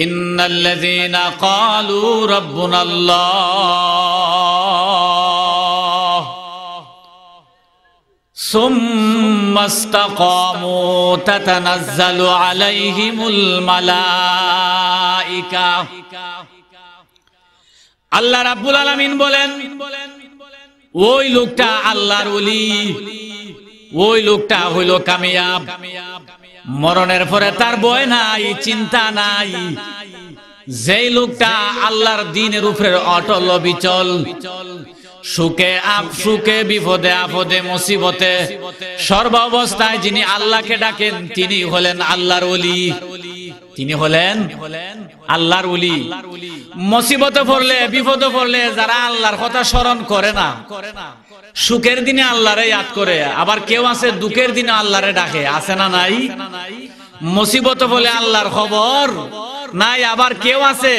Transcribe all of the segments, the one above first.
ইন্নাল্লাযীনা ক্বালু রাব্বুনাল্লাহ সুম্মা ইসতাকামু তাতানাজ্জালু আলাইহিমুল মালাইকা। আল্লাহ রাব্বুল আলামিন বলেন, ওই লোকটা আল্লাহর ওলি, ওই লোকটা হইল কামিয়াব। মরণের পরে তার ভয় নাই, চিন্তা নাই। যেই লোকটা আল্লাহর দ্বীনের উপরে অটল অবিচল, সুখে বিপদে আপদে মুসিবতে সর্ব অবস্থায় যিনি আল্লাহকে ডাকেন তিনি হলেন আল্লাহর ওলি, তিনি হলেন আল্লাহর ওলি। মুসিবতে পড়লে বিপদে পড়লে যারা আল্লাহর কথা স্মরণ করে না, সুখের দিনে আল্লাহরে ইয়াদ করে, আবার কেউ আছে দুঃখের দিনে আল্লাহরে ডাকে, আছে না নাই? মুসিবতে বলে আল্লাহর খবর নাই, আবার কেউ আছে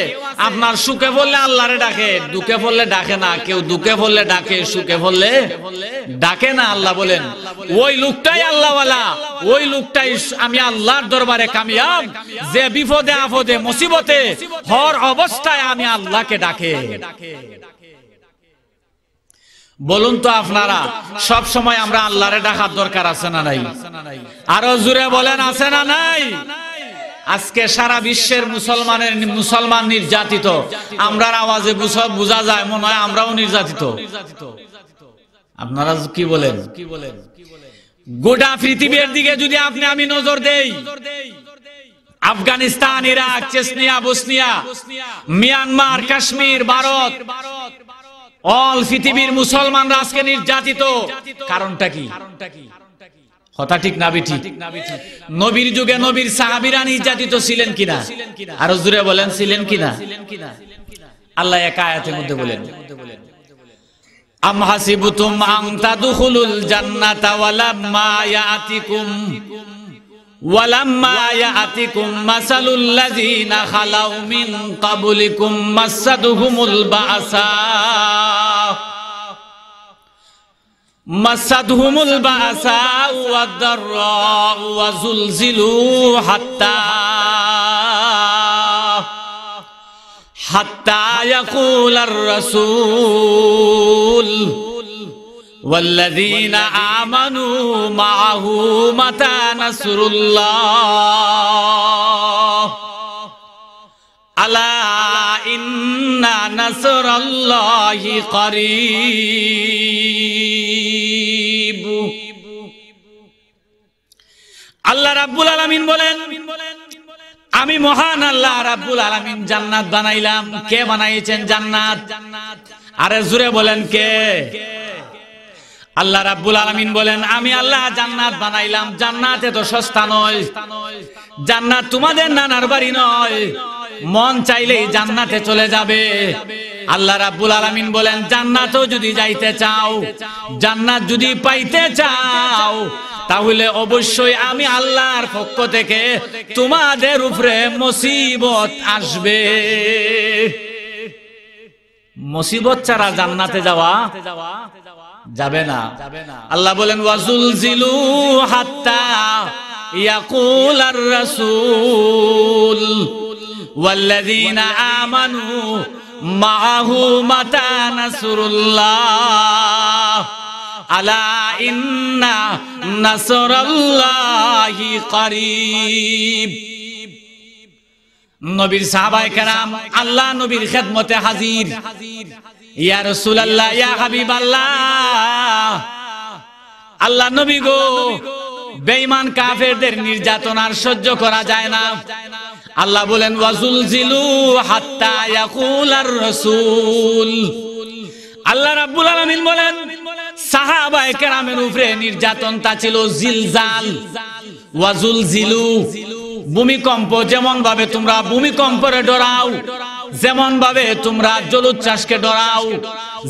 আপনার সুখে বললে আল্লাহরে ডাকে, দুঃখে বললে ডাকে না। কেউ দুঃখে বললে ডাকে, সুখে বললে ডাকে না। আল্লাহ বলেন, ওই লোকটাই আল্লাহওয়ালা, ওই লোকটাই আমি আল্লাহর দরবারে কামিয়াব, যে বিপদে আপদে মুসিবতে হর অবস্থায় আমি আল্লাহকে ডাকে। বলুন তো আপনারা, সব সময় আমরা আল্লাহরে ডাকার দরকার আছে না নাই? আরো জোরে বলেন, আছে না নাই? আজকে সারা বিশ্বের মুসলমান নির্যাতিত। আমরার আওয়াজে বোঝা যায় মনে হয় আমরাও নির্যাতিত। আপনারা কি বলেন? গোটা পৃথিবীর দিকে যদি আপনি আমি নজর দেই, Afghanistan, Iraq, Chechnya, Bosnia, Myanmar, Kashmir, Bharat, all পৃথিবীর মুসলমানরা আজকে নির্যাতিত। কারণটা কি? কথা ঠিক না ঠিক? নবীর যুগে নবীর সাহাবীরা নির্যাতিত ছিলেন কিনা? আরো জোরে বলেন, ছিলেন কিনা? আল্লাহ এক আয়াতের মধ্যে বলেন, আম হাসিবতুম আন তাদখুলুল জান্নাতা ওয়ালাম্মা ইয়াতিকুম মাসালুল লাযিনা খালাউ মিন ক্বাবলিকুম মাসাদহুমুল বাসা ওয়াদ-দাররা ওয়া যুলজিলু হাত্তা ইয়াকুলার রাসূল والذين آمنوا معه متى نصر الله ألا إن نصر الله قريب। আল্লাহ রাব্বুল আলামিন বলেন, আমি মহান আল্লাহ রাব্বুল আলামিন জান্নাত বানাইলাম। কে বানাইছেন জান্নাত? আরে জোরে বলেন, কে? আল্লাহ রাব্বুল আলামিন বলেন, আমি আল্লাহ জান্নাত বানাইলাম। জান্নাত এত সস্তা নয়, জান্নাত তোমাদের নানার বাড়ি নয়, মন চাইলেই জান্নাতে চলে যাবে। আল্লাহ রাব্বুল আলামিন বলেন, জান্নাতও যদি যাইতে চাও, জান্নাত যদি পাইতে চাও, তাহলে অবশ্যই আমি আল্লাহর পক্ষ থেকে তোমাদের উপরে মুসিবত আসবে। মুসিবত ছাড়া জান্নাতে যাওয়া যাবে না। আল্লাহ বলেন, ওয়াজুলজিলু হাত্তা ইয়াকুলার রাসূল ওয়াল্লাযীনা আমানু মাআহু মাতা নাসরুল্লাহ আলা ইন্না নাসরাল্লাহি করিব। নবীর সাহাবায়ে কেরাম আল্লাহ নবীর খেদমতে হাজির। ইয়া রাসূলুল্লাহ, ইয়া হাবিবাল্লাহ, আল্লাহ নবী গো, বেঈমান কাফেরদের নির্যাতন আর সহ্য করা যায় না। আল্লাহ বলেন, ওয়াজুলজিলু হাত্তা ইয়াকুলার রাসূল। আল্লাহ রাব্বুল আলামিন বলেন, সাহাবায়ে কেরামের উপরে নির্যাতনটা ছিল জিলজাল। ওয়াজুলজিলু, ভূমিকম্প যেমন ভাবে তোমরা ভূমিকম্পরে ডরাও, যেমন ভাবে তোমরা জলোচ্ছ্বাসকে ডরাও,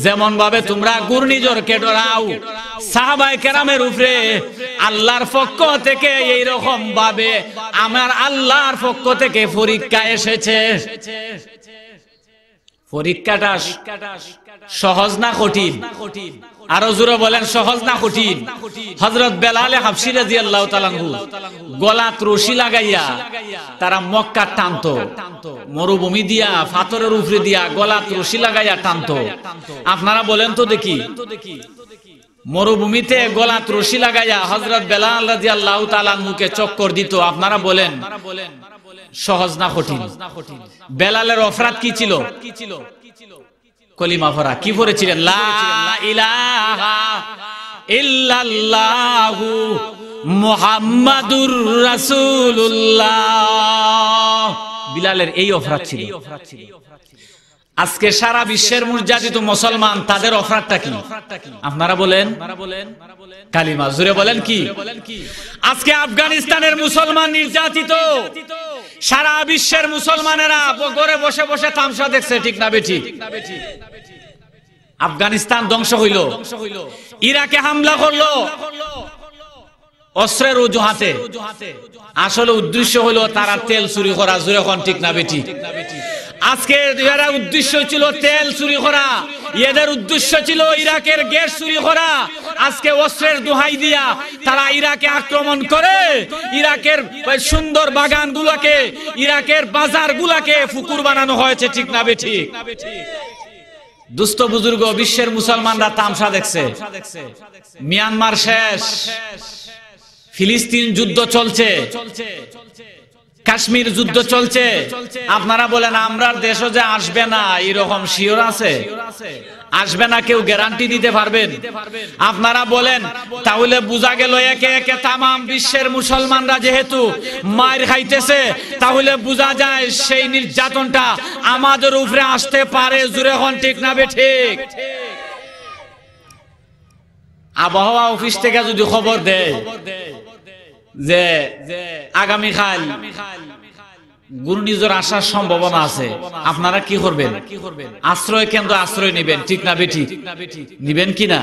যেমন ভাবে তোমরা ঘূর্ণিঝড়কে ডরাও, সাহাবায়ে কেরামের উপরে আল্লাহর পক্ষ থেকে এই রকম ভাবে আমার আল্লাহর পক্ষ থেকে পরীক্ষা এসেছে। পরীক্ষাটা সহজ না কঠিন? আরো জোরে বলেন সহজ না কঠিন? হযরত বেলাল হাবশী রাদিয়াল্লাহু তাআলা আনহু গলাত রশি লাগাইয়া তারা মক্কা টানতো, মরুভূমি দিয়া পাথরের উপরে দিয়া গলাত রশি লাগাইয়া টানতো। আপনারা বলেন তো দেখি, মরুভূমিতে গলাত রশি লাগাইয়া হযরত বেলাল রাদিয়াল্লাহু তাআলা আনহুকে চক্কর দিত। আপনারা বলেন সহজ না কঠিন? বেলালের অপরাধ কি ছিল? কলিমা পড়া। কি পড়েছিলেন? লা ইলাহা ইল্লাল্লাহু মুহাম্মাদুর রাসূলুল্লাহ। বিলালের এই অপরাধ ছিল। আজকে সারা বিশ্বের নির্যাতিত মুসলমান, তাদের অপরাধটা কি? আপনারা বলেন কালিমা। জোরে বলেন কি? আজকে আফগানিস্তানের মুসলমান নির্যাতিত, সারা বিশ্বের মুসলমানেরা ঘরে বসে বসে তামসা দেখছে, ঠিক না বেঠি? আফগানিস্তান ধ্বংস হইল, ইরাকে হামলা করলো অস্ত্রের অজুহাতে, আসলে উদ্দেশ্য হলো তারা তেল চুরি করা। জোরে কোন ঠিক না বেঠি? আজকে এরা উদ্দেশ্য ছিল তেল চুরি করা, এদের উদ্দেশ্য ছিল ইরাকের গ্যাস চুরি করা। আজকে অস্ত্রের দোহাই দিয়া তারা ইরাকে আক্রমণ করে, ইরাকের সুন্দর বাগানগুলোকে, ইরাকের বাজারগুলোকে ফুকুর বানানো হয়েছে, ঠিক না বেঠি? দুস্থ বুজুর্গ বিশ্বের মুসলমানরা তামসা দেখছে। মিয়ানমার শেষ, ফিলিস্তিন যুদ্ধ চলছে, কাশ্মীর যুদ্ধ চলছে। আপনারা বলেন আমরার দেশও যে আসবে না এরকম শিওর আছে? আসবে না কেউ গ্যারান্টি দিতে পারবেন? আপনারা বলেন তাহলে বোঝা গেল একে একে তাম বিশ্বের মুসলমানরা যেহেতু মার খাইতেছে, তাহলে বোঝা যায় সেই নির্যাতনটা আমাদের উপরে আসতে পারে। জোরে হন ঠিক না বেঠিক? আবহাওয়া অফিস থেকে যদি খবর দেয় যে আগামীকাল ঘূর্ণিঝড় আসার সম্ভাবনা আছে, আপনারা কি করবেন? আশ্রয় কেন্দ্র আশ্রয় নেবেন, ঠিক না বেঠি? নিবেন কিনা?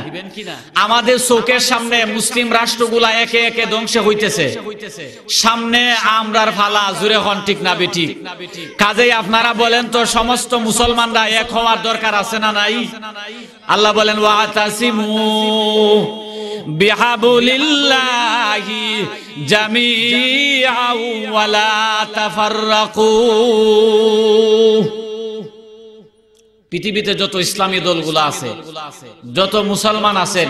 আমাদের চোখের সামনে মুসলিম রাষ্ট্রগুলা একে একে ধ্বংস হইতেছে, সামনে আমরার ফালা। জোরে হন ঠিক না বেঠি? কাজেই আপনারা বলেন তো সমস্ত মুসলমানরা এক হওয়ার দরকার আছে না নাই? আল্লাহ বলেন ওয়াতাসিমু বিহাবলিল্লাহি জামিআ ওয়ালা তাফাররাকু। পৃথিবীতে যত ইসলামী দলগুলো আছে, যত মুসলমান আছেন,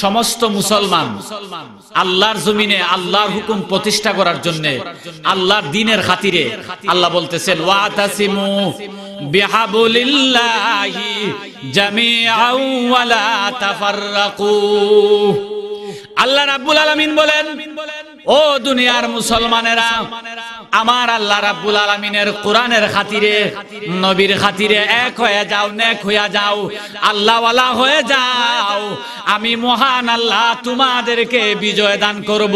সমস্ত মুসলমান আল্লাহর জমিনে আল্লাহর হুকুম প্রতিষ্ঠা করার জন্য, আল্লাহর দ্বীনের খাতিরে আল্লাহ বলতেছেন ওয়াতাসিমু বিহাবলিল্লাহি জামিআ ওয়ালা তাফাররাকু। আল্লাহ রাব্বুল আলামিন বলেন, ও দুনিয়ার মুসলমানেরা, আমার আল্লাহ রাব্বুল আলামিনের কোরআনের খাতিরে, নবীর খাতিরে এক হয়ে যাও, নেক হয়ে যাও, আল্লাহওয়ালা হয়ে যাও। আমি মহান আল্লাহ তোমাদেরকে বিজয় দান করব।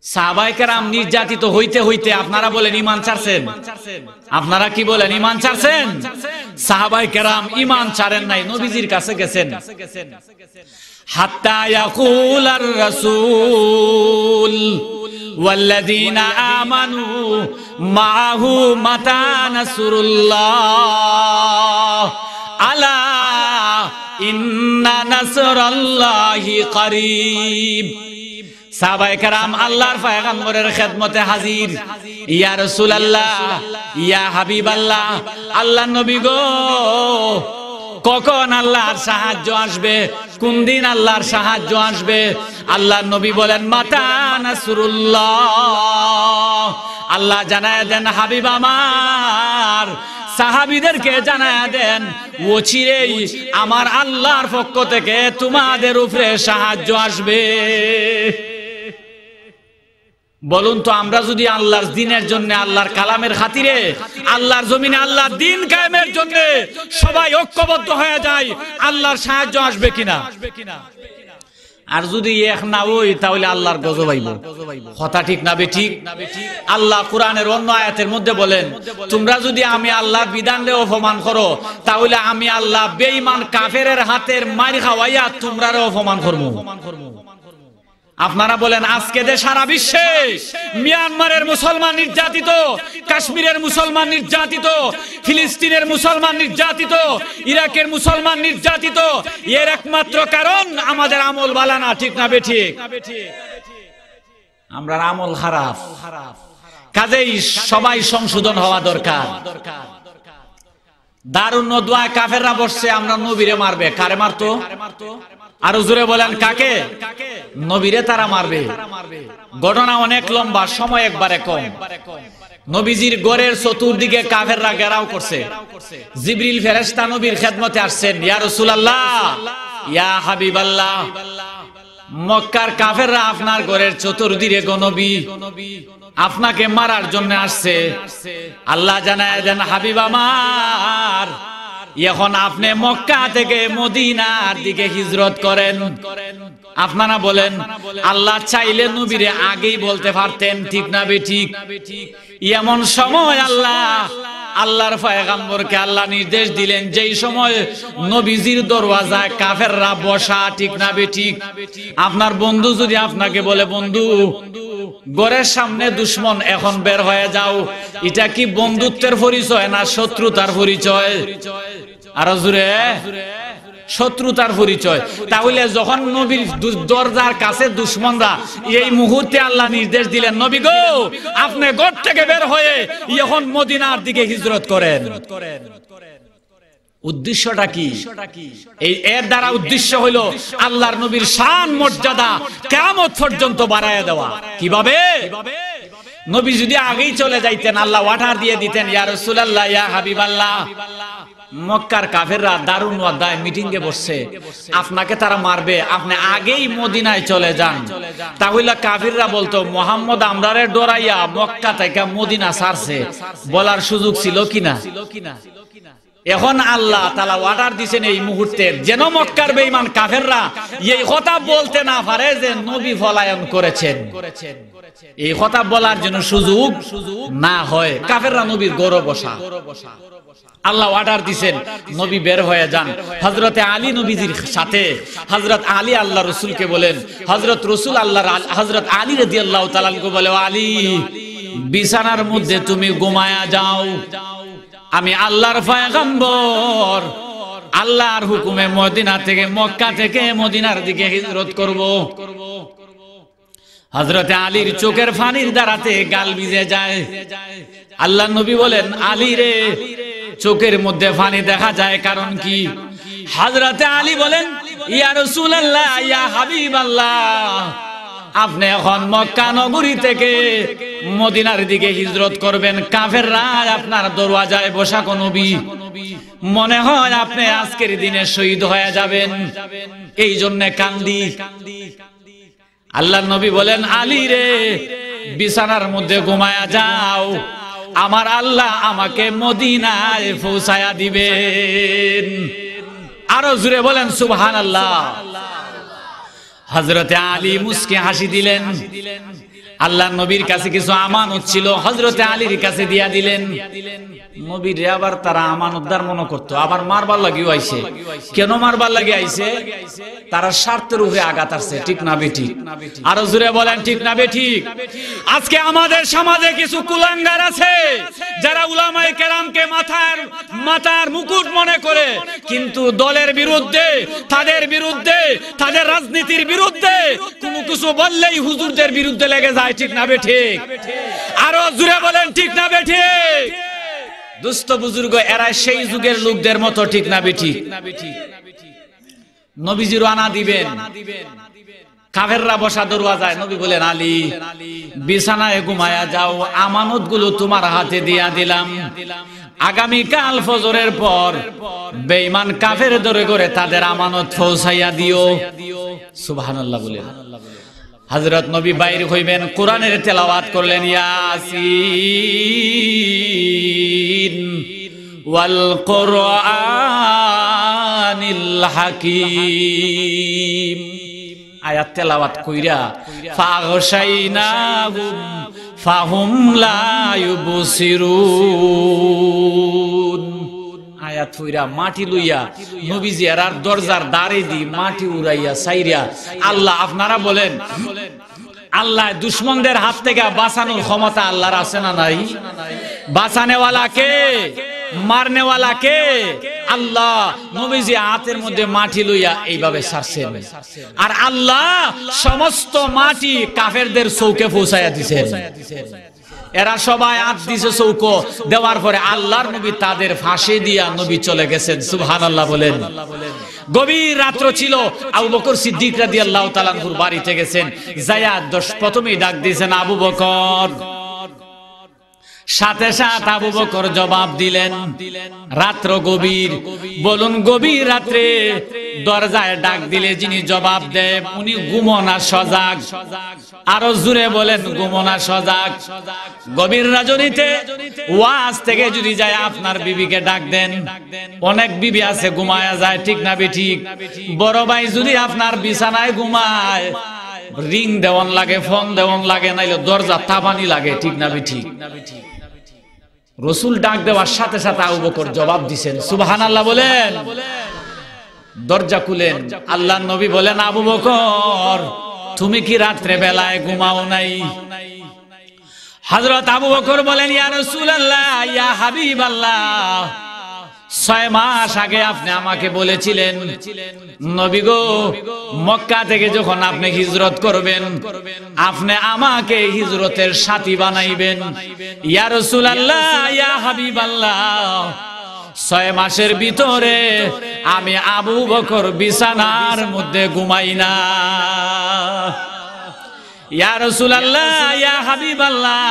সাহাবায়ে কেরাম নির্যাতিত হইতে হইতে আপনারা বলেন ঈমান ছাড়ছেন? আপনারা কি বলেন ঈমান ছাড়ছেন? সাহাবায়ে কেরাম ঈমান ছাড়েন নাই, নবীজির কাছে গেছেন। হাত্তা ইয়াকুলার রাসূল ওয়াল্লাযীনা আমানু মাআহু মাতা নাসরুল্লাহ আলা ইন্না নাসরাল্লাহি করিব। সাহাবায়ে কেরাম আল্লাহর পয়গম্বরের খেদমতে হাজির। ইয়া রাসূলুল্লাহ, ইয়া হাবিবাল্লাহ, আল্লাহর নবী গো, কখন আল্লাহর সাহায্য আসবে? কোন দিন আল্লাহর সাহায্য আসবে? আল্লাহর নবী বলেন মাতা নাসরুল্লাহ। আল্লাহ জানায় দেন হাবিব আমার, সাহাবীদেরকে জানায় দেন অচিরেই আমার আল্লাহর পক্ষ থেকে তোমাদের উপরে সাহায্য আসবে। বলুন তো, আমরা যদি আল্লাহর দ্বীনের জন্য, আল্লাহর কালামের খাতিরে, আল্লাহর জমিনে আল্লাহর দ্বীন কায়েমের জন্য সবাই ঐক্যবদ্ধ হয়ে যায়, আল্লাহর সাহায্য আসবে কিনা? আর যদি এক না হই তাহলে আল্লাহর গজব আইব। কথা ঠিক না বেঠিক? আল্লাহ কোরআনের অন্য আয়াতের মধ্যে বলেন, তোমরা যদি আমি আল্লাহর বিধানকে অপমান করো, তাহলে আমি আল্লাহ বেঈমান কাফেরের হাতের মার খাওয়াইয়া তোমরারে অপমান করব। আপনারা বলেন আজকে যে সারা বিশ্বে মিয়ানমারের মুসলমান নির্যাতিত, কাশ্মীরের মুসলমান নির্যাতিত, ফিলিস্তিনের মুসলমান নির্যাতিত, ইরাকের মুসলমান নির্যাতিত, এর একমাত্র কারণ আমাদের আমল ভালো না, ঠিক না বেঠিক? আমরা আমল খারাপ, কাজেই সবাই সংশোধন হওয়া দরকার। দারুন নদওয়ায় কাফেররা বসছে, আমরা নবীরে মারবে। কারে মারতো? আরো জোরে বলেন কাকে? নবীরে তারা মারবে। ঘটনা অনেক লম্বা, সময় একবারে কম। নবীজির ঘরের চতুর্দিকে কাফেররা ঘেরাও করছে। জিবরিল ফেরেশতা নবীর খেদমতে আসছেন, ইয়া রাসূলুল্লাহ, ইয়া হাবিবাল্লাহ, মক্কার কাফেররা আপনার ঘরের চতুর্দিকে গো নবী আপনাকে মারার জন্য আসছে। আল্লাহ জানায় দেন, হাবিব আমার, এখন আপনি মক্কা থেকে মদিনার দিকে হিজরত করেন। আপনারা বলেন আল্লাহ চাইলে নবীরে আগেই বলতে পারতেন, ঠিক না বেঠিক? এমন সময় আল্লাহর পয়গম্বরকে আল্লাহ নির্দেশ দিলেন যেই সময় নবীজির দরওয়াজায় কাফেররা বসা, ঠিক না বেঠিক? আপনার বন্ধু যদি আপনাকে বলে, বন্ধু ঘরের সামনে দুশমন, এখন বের হয়ে যাও, এটা কি বন্ধুত্বের পরিচয় না শত্রুতার পরিচয়? আরো জোরে, শত্রুতার পরিচয়। তাহলে যখন নবীর দরজার কাছে দুশমনরা, এই মুহূর্তে আল্লাহ নির্দেশ দিলেন, নবী গো আপনি ঘর থেকে বের হয়ে এখন মদিনার দিকে হিজরত করেন। উদ্দেশ্যটা কি? এর দ্বারা উদ্দেশ্য হলো আল্লাহর নবীর শান মর্যাদা কিয়ামত পর্যন্ত বাড়ায় দেওয়া। কিভাবে? নবী যদি আগেই চলে যাইতেন, আল্লাহ অর্ডার দিয়ে দিতেন, ইয়া রাসূলুল্লাহ, ইয়া হাবিবাল্লাহ, মক্কার কাফেররা দারুন ওয়াদায় মিটিং এ বসছে, আপনাকে তারা মারবে, আপনি আগেই মদিনায় চলে যান। তাহলে কাফেররা বলতো, মুহাম্মদ আমরারে ডরাইয়া মক্কা থেকে মদিনা ছাড়ছে, বলার সুযোগ ছিল কিনা? এখন আল্লাহ তাআলা অর্ডার দিবেন এই মুহূর্তে, যেন মক্কার বেঈমান কাফেররা এই কথা বলতে না পারে যে নবী পলায়ন করেছেন। এই কথা বলার জন্য সুযোগ না হয়, কাফেররা নবীর গৌরব বসা। আল্লাহ অর্ডার দিবেন, নবী বের হয়ে যান। হযরতে আলী নবীজির সাথে, হযরত আলী আল্লাহ রাসূলকে বলেন, হযরত রাসূল হযরত আলী রাদিয়াল্লাহু তাআলা আনহু বলে, আলী বিছানার মধ্যে তুমি ঘুমায়া যাও, আমি আল্লাহর পয়গম্বর আল্লাহর হুকুমে মদিনা থেকে, মক্কা থেকে মদিনার দিকে হিজরত করব। হযরতে আলীর চোখের পানির দ্বারাতে গাল ভিজে যায়। আল্লাহ নবী বলেন, আলী রে, চোখের মধ্যে পানি দেখা যায়, কারণ কি? হযরতে আলী বলেন, ইয়া রাসূলুল্লাহ, ইয়া হাবিবাল্লাহ, আপনি এখন মক্কা নগরী থেকে মদিনার দিকে হিজরত করবেন, কাফেররা আপনার দরওয়াজায় বসা কোন নবী, মনে হয় আপনি আজকের দিনে শহীদ হয়ে যাবেন, এই জন্য কান্দি। আল্লাহর নবী বলেন, আলী রে, বিছানার মধ্যে ঘুমায়া যাও, আমার আল্লাহ আমাকে মদিনায় পৌঁছায়া দিবেন। আরো জোরে বলেন সুবহানাল্লাহ। হযরতে আলী মুস্কে হাসি দিলেন। আল্লাহর নবীর কাছে কিছু আমানত ছিল, হযরতে আলীর কাছে দিয়া দিলেন। নবীর আবার তারা আমানতদার মনে করতো, আবার মারবার লাগি আইছে। কেন মারবার লাগি আইছে? তারা স্বার্থের উপরে আঘাত আসছে, ঠিক না বেঠিক? আরো জোরে বলেন ঠিক না বেঠিক? আজকে আমাদের সমাজে কিছু কুলাঙ্গার আছে যারা উলামায়ে কেরামকে মাথার মুকুট মনে করে, কিন্তু দলের বিরুদ্ধে, তাদের বিরুদ্ধে, তাদের রাজনীতির বিরুদ্ধে কোনো কিছু বললেই হুজুরদের বিরুদ্ধে লেগে যায়, ঠিক না বেঠিক? আরো জোরে বলেন ঠিক না বেঠিক? দুস্থ বুজুর্গ এরা সেই যুগের লোকদের মতো, ঠিক না বেঠিক? নবীজির আনা দিবেন, কাফেররা বসা দরওয়াজায়, নবী বলেন, আলী বিছানায় ঘুমায়া যাও, আমানত গুলো তোমার হাতে দিয়া দিলাম, আগামী কাল ফজরের পর বেঈমান কাফের ধরে করে তাদের আমানত পৌঁছাইয়া দিও। সুবহানাল্লাহ বলেন। হযরত নবী বাইর হইবেন, কোরআনের তেলাওয়াত করলেন, ইয়াসিন ওয়াল কুরআনিল হাকীম, আয়াত তেলাওয়াত কইরা ফাগশাইনাহুম ফাহুম লা ইউবসিরুন, আয়াত কইরা মাটি লইয়া নবীজি আর দরজার দাঁড়ে দি মাটি উড়াইয়া সাইরা। আল্লাহ আপনারা বলেন আল্লাহ দুশমনদের হাত থেকে বাঁচানোর ক্ষমতা আল্লাহর আছে না নাই? বাঁচানেওয়ালা কে, মারনেওয়ালা কে? আল্লাহ। নবীজি হাতের মধ্যে মাটি লইয়া এইভাবে ছাড়ছেন, আর আল্লাহ সমস্ত মাটি কাফেরদের চৌকে পৌঁছাইয়া দিছেন। এরা সবাই হাত দিছে চৌকো, দেওয়ার পরে আল্লাহর নবী তাদের ফাঁসি দিয়া নবী চলে গেছেন। সুবহানাল্লাহ বলেন। গভীর রাত্র ছিল, আবু বকর সিদ্দিক রাদিয়াল্লাহু তাআলা আনহুর বাড়িতে গেছেন, যায়া প্রথমেই ডাক দিয়েছেন আবু বকর। সাথে সাথে আবু বকর জবাব দিলেন। রাত্র গভীর, বলুন গভীর রাত্রে দরজায় ডাক দিলে যিনি জবাব দেন উনি ঘুমনা সজাগ? আরো জোরে বলেন, ঘুমনা সজাগ? গভীর রজনীতে ওয়াজ থেকে যদি যায় আপনার বিবিকে ডাক দেন, অনেক বিবি আছে ঘুমায়া যায়, ঠিক না বেঠিক? বড় ভাই যদি আপনার বিছানায় ঘুমায়, রিং দেওয়ান লাগে, ফোন দেওয়ান লাগে, নাইলে দরজা তাবানি লাগে, ঠিক না বেঠিক? রসুল ডাক দেওয়ার সাথে সাথে আবু বকর জবাব দিছেন। সুবহানাল্লাহ বলেন। দরজা খুলেন, আল্লাহর নবী বলেন আবু বকর তুমি কি রাত্রে বেলায় ঘুমাও নাই? হযরত আবু বকর বলেন ইয়া রাসূলুল্লাহ, ইয়া হাবিবাল্লাহ, 6 মাস আগে আপনি আমাকে বলেছিলেন নবী গো, মক্কা থেকে যখন আপনি হিজরত করবেন আপনি আমাকে হিজরতের সাথী বানাইবেন। ইয়া রাসূলুল্লাহ, ইয়া হাবিবাল্লাহ, 6 মাসের ভিতরে আমি আবু বকর বিছানার মধ্যে ঘুমাই না। ইয়া রাসূলুল্লাহ, ইয়া হাবিবাল্লাহ,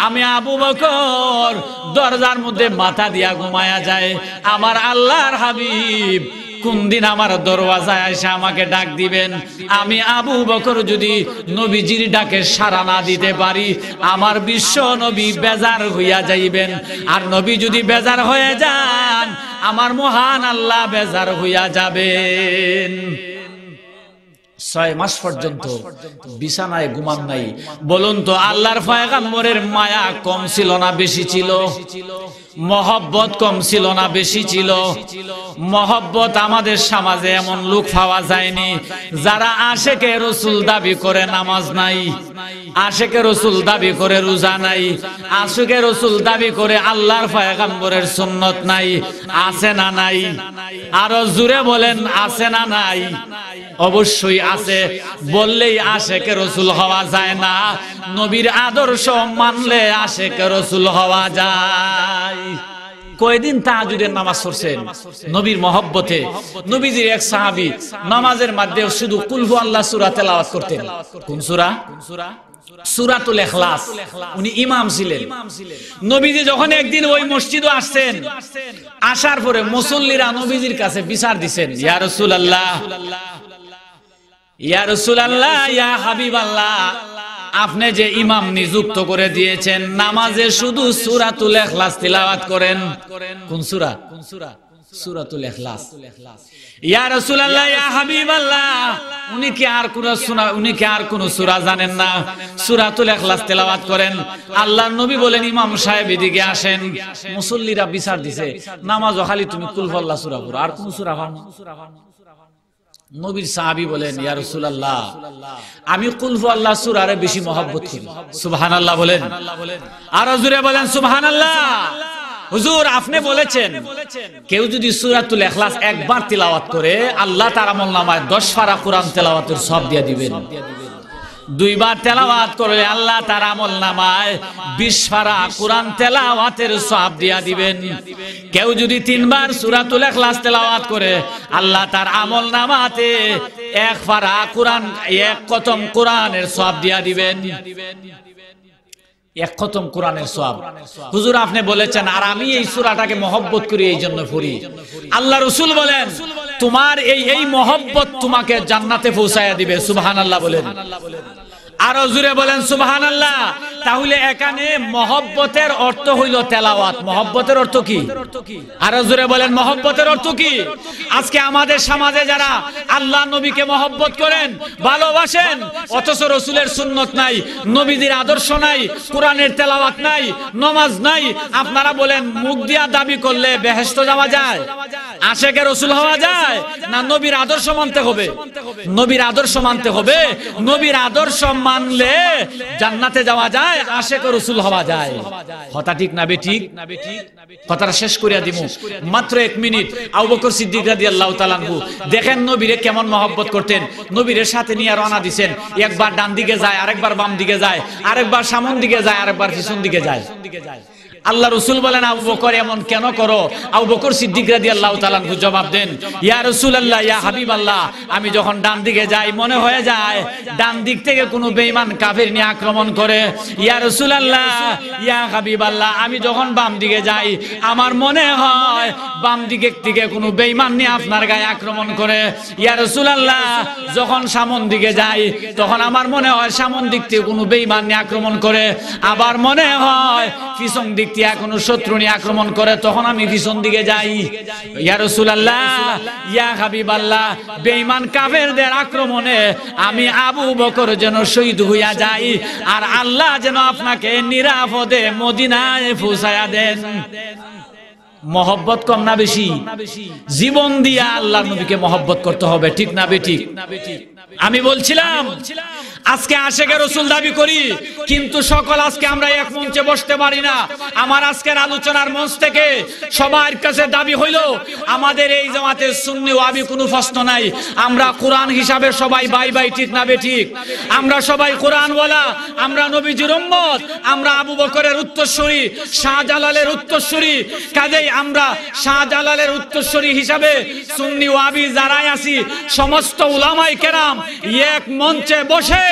আমি আবু বকর দরজার মধ্যে মাথা দিয়া ঘুমায়া যায়। আমার আল্লাহর হাবিব কোন দিন আমার দরওয়াজায় এসে আমাকে ডাক দিবেন, আমি আবু বকর যদি নবীজির ডাকে সাড়া না দিতে পারি, আমার বিশ্ব নবী বেজার হইয়া যাইবেন। আর নবী যদি বেজার হয়ে যান, আমার মহান আল্লাহ বেজার হইয়া যাবেন। 6 মাস পর্যন্ত বিছানায় ঘুমান নাই। বলুন তো আল্লাহর পয়গম্বরের মায়া কম ছিল না বেশি ছিল? মহব্বত কম ছিল না বেশি ছিল? মহব্বত আমাদের সমাজে এমন লোক পাওয়া যায়নি যারা আশেকে রসুল দাবি করে নামাজ নাই, আশেকে রসুল দাবি করে রোজা নাই, আশেকে রসুল দাবি করে আল্লাহর পয়গম্বরের সুন্নত নাই। আছে না নাই? আরো জোরে বলেন, আছে না নাই? অবশ্যই আছে। বললেই আশেকে রসুল হওয়া যায় না, নবীর আদর্শ মানলে আশেকে রসুল হওয়া যায়। কয়দিন তাহাজ্জুদের নামাজ পড়ছেন নবীর মহব্বতে? নবীজির এক সাহাবী নামাজের মধ্যে শুধু কুল হু আল্লাহ সূরা তেলাওয়াত করতেন। কোন সূরা? সূরাতুল ইখলাস। উনি ইমাম ছিলেন। নবীজি যখন একদিন ওই মসজিদে আসছেন, আসার পরে মুসল্লিরা নবীজির কাছে বিচার দিবেন, ইয়া রাসূলুল্লাহ, ইয়া রাসূলুল্লাহ, ইয়া হাবিবাল্লাহ, আপনি যে ইমাম নিযুক্ত করে দিয়েছেন, নামাজে শুধু সূরাতুল ইখলাস তিলাওয়াত করেন। কোন সূরা? সূরাতুল ইখলাস। ইয়া রাসূলুল্লাহ, ইয়া হাবিবাল্লাহ, উনি কি আর কোন সূরা জানেন না? সূরাতুল ইখলাস তেলাওয়াত করেন। আল্লাহর নবী বলেন, ইমাম সাহেব এদিকে আসেন। মুসল্লিরা বিচার দিছে, নামাজ খালি তুমি কুল হু আল্লাহ সূরা পড়ো, আর কোন সূরা পড়ো না। নবীর সাহাবী বলেন, ইয়া রাসূলুল্লাহ, আমি কুল হু আল্লাহ সূরারে বেশি মহব্বত করি। সুবহানাল্লাহ বলেন। আর জোরে বলেন সুবহানাল্লাহ। হুজুর আপনি বলেছেন কেউ যদি সূরাতুল ইখলাস একবার তিলাওয়াত করে, আল্লাহ তার আমলনামায় 10 পারা কোরআন তেলাওয়াতের সওয়াব দিয়ে দিবেন। 2 বার তেলাওয়াত করলে আল্লাহ তার আমলনামায় 20 পারা কোরআন তেলাওয়াতের সওয়াব দিয়ে দিবেন। কেউ যদি 3 বার সূরাতুল ইখলাস তেলাওয়াত করে, আল্লাহ তার আমলনামাতে 1 পারা কোরআন, 1 খতম কোরআনের সওয়াব দিয়ে দিবেন। 1 খতম কোরআনের সওয়াব। হুজুর আপনি বলেছেন, আর আমি এই সূরাটাকে মহব্বত করি এই জন্য পড়ি। আল্লাহ রাসূল বলেন, তোমার এই মহব্বত তোমাকে জান্নাতে পৌঁছায়া দিবে। সুবহানাল্লাহ বলেন। আরো জোরে বলেন সুবহানাল্লাহ। তাহলে এখানে মহব্বতের অর্থ হইল তেলাওয়াত। মহব্বতের অর্থ কি? আরো জোরে বলেন, মহব্বতের অর্থ কি? আজকে আমাদের সমাজে যারা আল্লাহ নবীকে মহব্বত করেন, ভালোবাসেন, অথচ রাসূলের সুন্নত নাই, নবীজির আদর্শ নাই, কোরআনের তেলাওয়াত নাই, নামাজ নাই, আপনারা বলেন মুখ দিয়া দাবি করলে বেহেশত যাওয়া যায়? আশেকে রাসূল হওয়া যায় না নবীর আদর্শ মানতে হবে? নবীর আদর্শ মানতে হবে। নবীর আদর্শ মানলে জান্নাতে যাওয়া যায়, আশিক রাসূল হওয়া যায়। কথা ঠিক না বেঠিক? কথাটা শেষ করিয়া দিমু মাত্র 1 মিনিট। আবু বকর সিদ্দিক রাদিয়াল্লাহু তাআলা আনহু দেখেন নবীরে কেমন মহব্বত করতেন। নবীরে সাথে নিয়ে রওনা দিবেন, একবার ডান দিকে যায়, আরেকবার বাম দিকে যায়, আরেকবার সামন দিকে যায়, আরেকবার পিছন দিকে যায়। আল্লাহ রাসূল বলেন, আবু বকর এমন কেন করো? আবু বকর সিদ্দিক রাদিয়াল্লাহু তাআলা আনহু জবাব দেন, ইয়া রাসূলুল্লাহ, ইয়া হাবিবাল্লাহ, আমি যখন ডান দিকে যাই মনে হয়ে যায় ডান দিক থেকে কোনো বেঈমান কাফির নিয়ে আক্রমণ করে। ইয়া রাসূলুল্লাহ, ইয়া হাবিবাল্লাহ, আমি যখন বাম দিকে যাই আমার মনে হয় বাম দিক থেকে কোনো বেঈমান নিয়ে আপনার গায়ে আক্রমণ করে। ইয়া রাসূলুল্লাহ, যখন সামন দিকে যাই তখন আমার মনে হয় সামন দিক থেকে কোনো বেঈমান নিয়ে আক্রমণ করে। আবার মনে হয় পিছন দিক থেকে কোনো শত্রু নিয়ে আক্রমণ করে, তখন আমি পিছন দিকে যাই। ইয়া রাসূলুল্লাহ, ইয়া হাবিবাল্লাহ, বেঈমান কাফেরদের আক্রমণে আমি আবু বকর যেন শহীদ হইয়া যাই, আর আল্লাহ যেন আপনাকে নিরাপদে মদিনায় পৌঁছায়া দেন। মহব্বত কম না বেশি? জীবন দিয়া আল্লাহর নবীকে মহব্বত করতে হবে, ঠিক না বেঠিক? আমি বলছিলাম আজকে আশিকে রাসূল দাবি করি, কিন্তু সকল আজকে আমরা এক মঞ্চে বসতে পারি না। আমার আজকের আলোচনার মঞ্চ থেকে সবার কাছে দাবি হইল, আমাদের এই জামাতে সুন্নি ওয়াহাবি কোনো প্রশ্ন নাই। আমরা কোরআন হিসাবে সবাই ভাই ভাই, ঠিক না বেঠিক? আমরা সবাই কোরআনওয়ালা, আমরা নবীজির উম্মত, আমরা আবু বকরের উত্তরসূরি, শাহজালালের উত্তরসূরি। কাজেই আমরা শাহজালালের উত্তরসূরি হিসাবে সুন্নি ওয়াহাবি যারাই আছি সমস্ত উলামায়ে কেরাম এক মঞ্চে বসে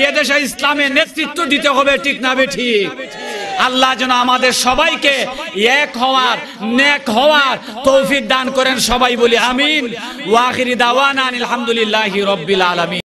এদেশে ইসলামের নেতৃত্ব দিতে হবে, ঠিক না বেঠিক? আল্লাহ যেন আমাদের সবাইকে এক হওয়ার, নেক হওয়ার তৌফিক দান করেন। সবাই বলি আমিন। ওয়া আখিরি দাওয়ানা আলহামদুলিল্লাহি রাব্বিল আলামিন।